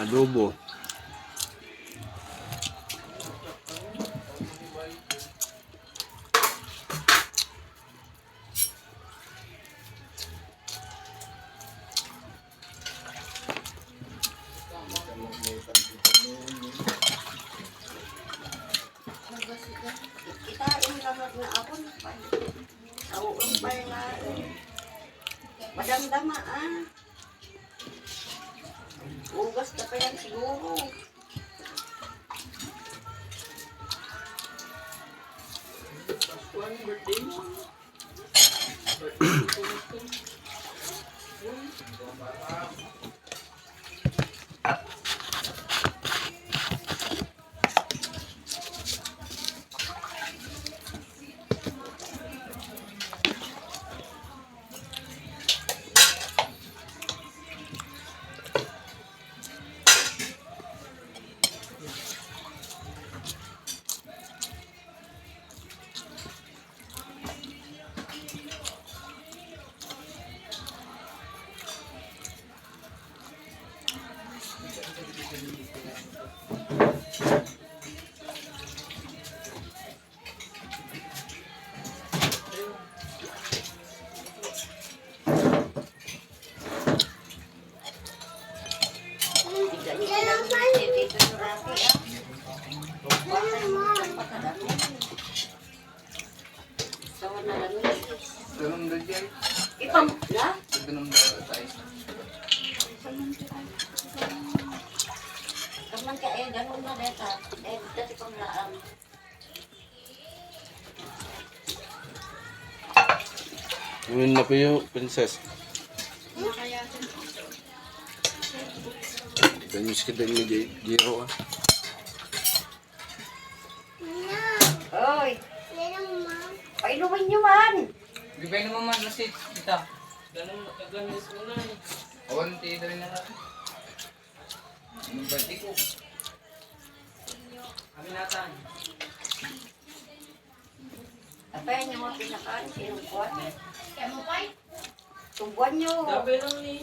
Adobo. Itain lang na ako. Nauun pa yung madamdama Ugas ka pa yan siguro. Birthday mo. Ganun na dyan. Ipang na? Ganun na tayo. Kaman ka ganun na deta. Dati pang laang. Yun na po yung princess. Ganyan kita ni Jiro ah. Oy! Painumin nyo man! Di ba naman man nasit kita? Ganun mo na. Awanti na rin na natin. Anong birthday ko? Kami natan. Apayan nyo mga pinakaan. Sinong kuwan? Kaya mo pa? Tungguan nyo. Dabi lang ni.